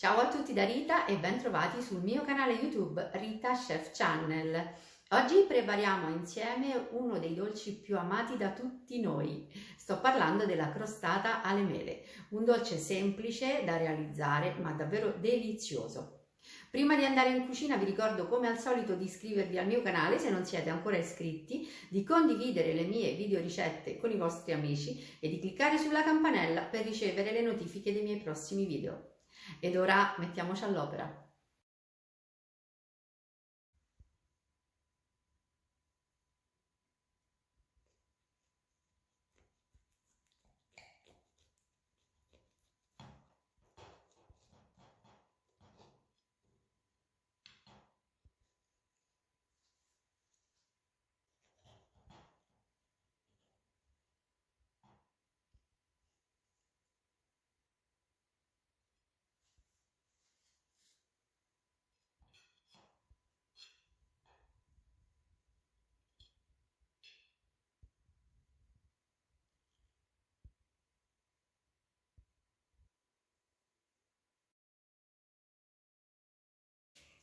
Ciao a tutti da Rita e ben trovati sul mio canale YouTube Rita Chef Channel. Oggi prepariamo insieme uno dei dolci più amati da tutti noi. Sto parlando della crostata alle mele, un dolce semplice da realizzare ma davvero delizioso. Prima di andare in cucina vi ricordo come al solito di iscrivervi al mio canale se non siete ancora iscritti, di condividere le mie video ricette con i vostri amici e di cliccare sulla campanella per ricevere le notifiche dei miei prossimi video. Ed ora mettiamoci all'opera.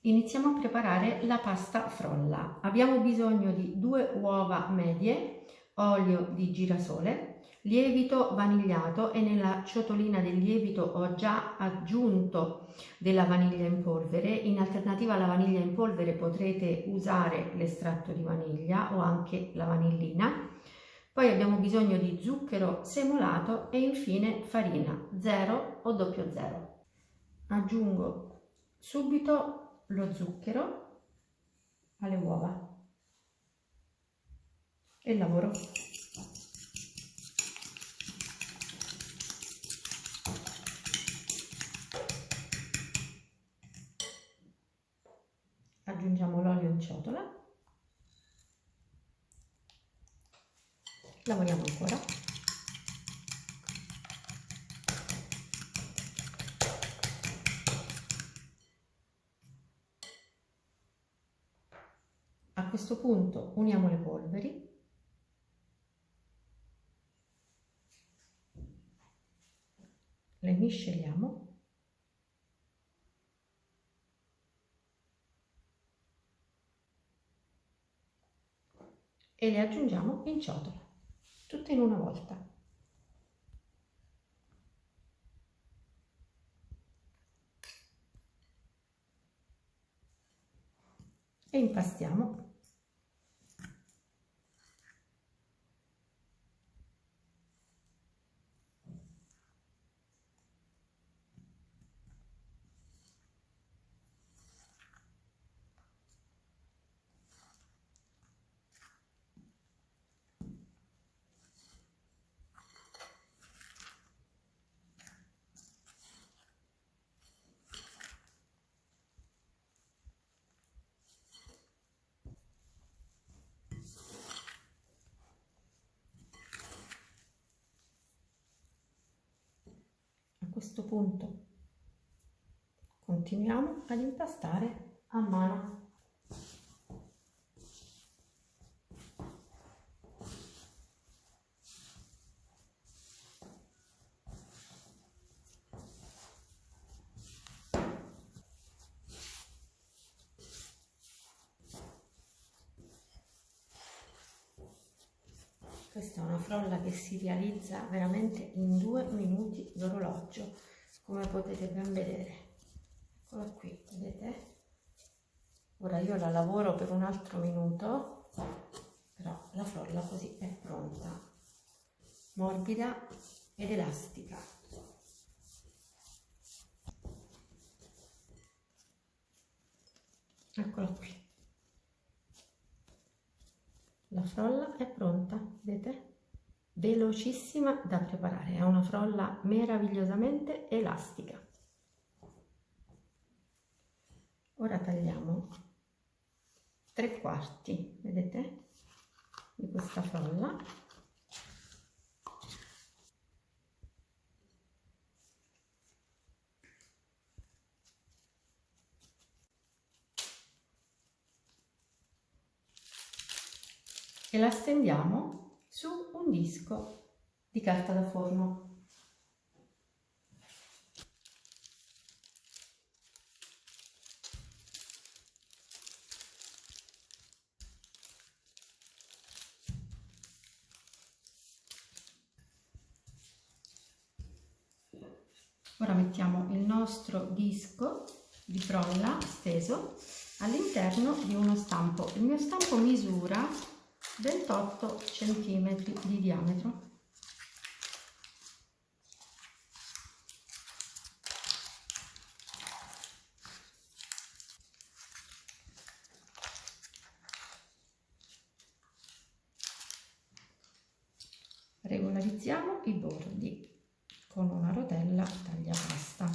Iniziamo a preparare la pasta frolla. Abbiamo bisogno di 2 uova medie, olio di girasole, lievito vanigliato e nella ciotolina del lievito ho già aggiunto della vaniglia in polvere. In alternativa alla vaniglia in polvere potrete usare l'estratto di vaniglia o anche la vanillina. Poi abbiamo bisogno di zucchero semolato e infine farina 0 o 00. Aggiungo subito lo zucchero alle uova e lavoro. Aggiungiamo l'olio in ciotola, lavoriamo ancora. A questo punto uniamo le polveri, le misceliamo e le aggiungiamo in ciotola, tutte in una volta. E impastiamo. A questo punto continuiamo ad impastare a mano. Questa è una frolla che si realizza veramente in 2 minuti d'orologio, come potete ben vedere. Eccola qui, vedete? Ora io la lavoro per un altro minuto, però la frolla così è pronta, morbida ed elastica. Eccola qui. La frolla è pronta, vedete? Velocissima da preparare, è una frolla meravigliosamente elastica. Ora tagliamo 3/4, vedete, di questa frolla. E la stendiamo su un disco di carta da forno. Ora mettiamo il nostro disco di frolla steso all'interno di uno stampo. Il mio stampo misura 28 cm di diametro. Regolarizziamo i bordi con una rotella tagliapasta.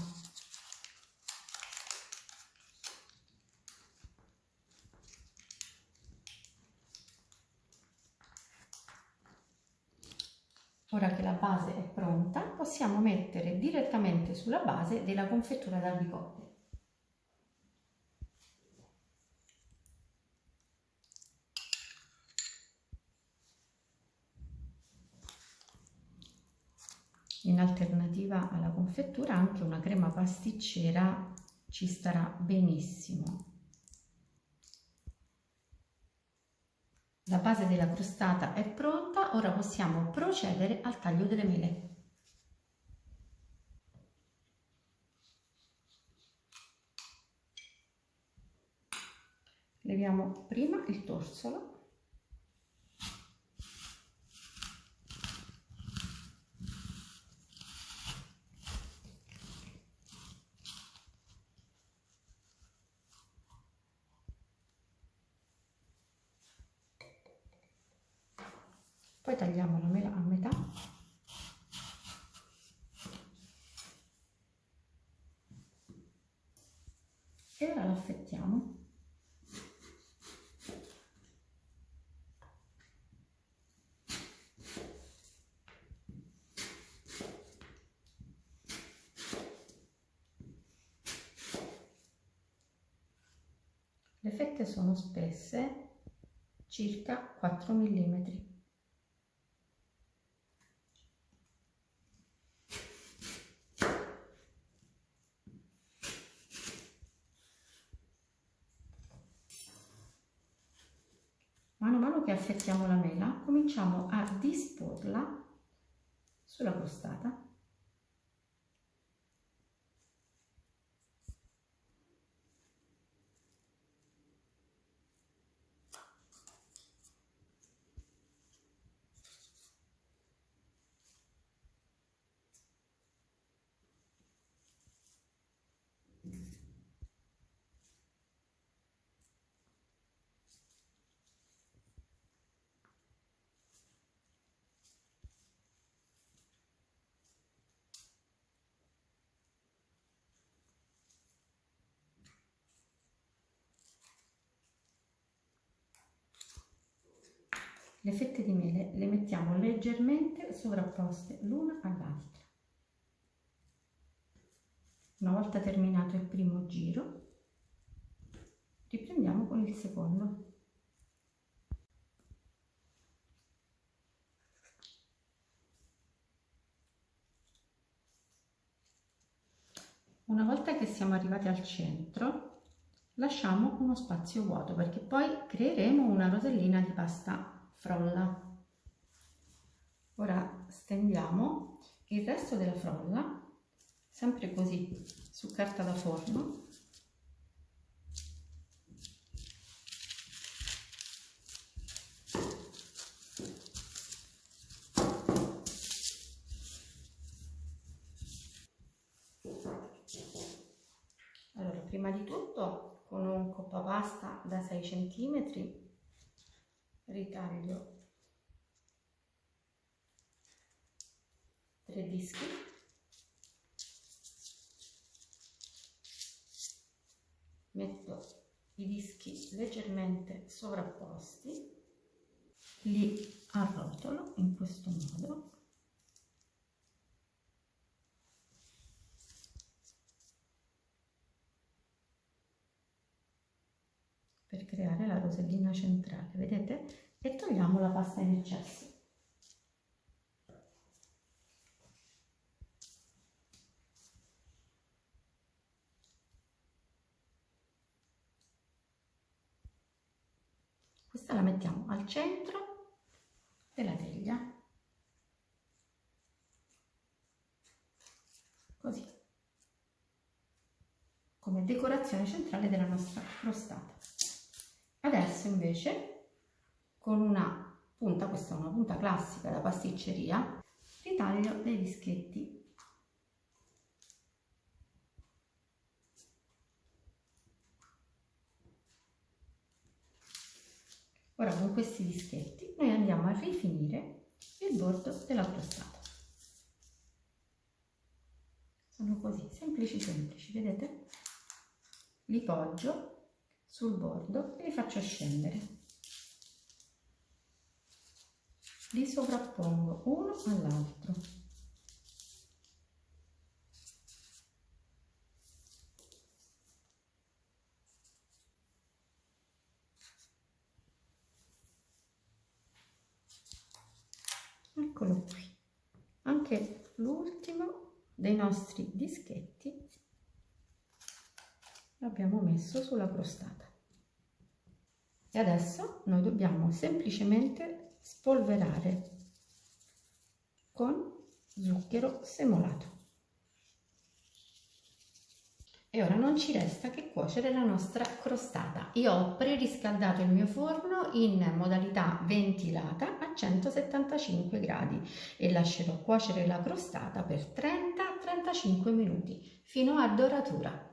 Ora che la base è pronta, possiamo mettere direttamente sulla base della confettura d'albicocche. In alternativa alla confettura anche una crema pasticcera ci starà benissimo. La base della crostata è pronta, ora possiamo procedere al taglio delle mele. Leviamo prima il torsolo. Poi tagliamo la mela a metà. E ora la affettiamo. Le fette sono spesse circa 4 mm. Mano a mano che affettiamo la mela, cominciamo a disporla sulla crostata. Le fette di mele le mettiamo leggermente sovrapposte l'una all'altra. Una volta terminato il primo giro, riprendiamo con il secondo. Una volta che siamo arrivati al centro, lasciamo uno spazio vuoto perché poi creeremo una rosellina di pasta frolla. Ora stendiamo il resto della frolla, sempre così, su carta da forno. Allora, prima di tutto, con un coppapasta da 6 cm ritaglio 3 dischi, metto i dischi leggermente sovrapposti, li arrotolo in questo modo per creare la rosellina centrale, vedete? E togliamo la pasta in eccesso. Questa la mettiamo al centro della teglia, così. come decorazione centrale della nostra crostata. Adesso invece con una punta, questa è una punta classica da pasticceria, ritaglio dei dischetti. Ora con questi dischetti noi andiamo a rifinire il bordo della crostata. Sono così, semplici, vedete? Li poggio sul bordo e li faccio scendere. Li sovrappongo uno all'altro. Eccolo qui. Anche l'ultimo dei nostri dischetti l'abbiamo messo sulla crostata. E adesso noi dobbiamo semplicemente spolverare con zucchero semolato. E ora non ci resta che cuocere la nostra crostata. Io ho preriscaldato il mio forno in modalità ventilata a 175 gradi e lascerò cuocere la crostata per 30-35 minuti fino a doratura.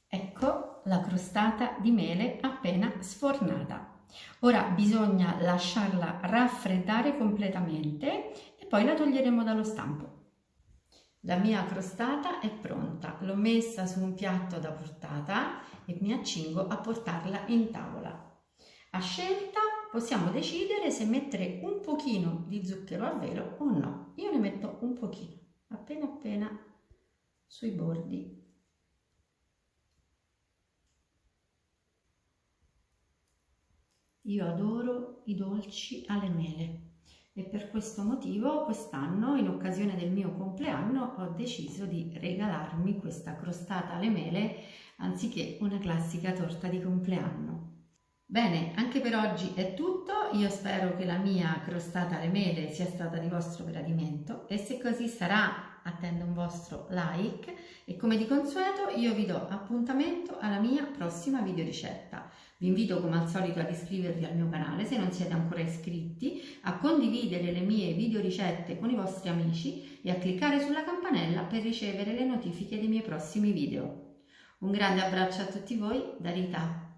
Ecco la crostata di mele appena sfornata. Ora bisogna lasciarla raffreddare completamente e poi la toglieremo dallo stampo. La mia crostata è pronta, l'ho messa su un piatto da portata e mi accingo a portarla in tavola. A scelta possiamo decidere se mettere un pochino di zucchero a velo o no. Io ne metto un pochino, appena sui bordi. Io adoro i dolci alle mele e per questo motivo quest'anno, in occasione del mio compleanno, ho deciso di regalarmi questa crostata alle mele anziché una classica torta di compleanno. Bene, anche per oggi è tutto. Io spero che la mia crostata alle mele sia stata di vostro gradimento e se così sarà attendo un vostro like e come di consueto io vi do appuntamento alla mia prossima videoricetta. Vi invito come al solito ad iscrivervi al mio canale se non siete ancora iscritti, a condividere le mie videoricette con i vostri amici e a cliccare sulla campanella per ricevere le notifiche dei miei prossimi video. Un grande abbraccio a tutti voi da Rita.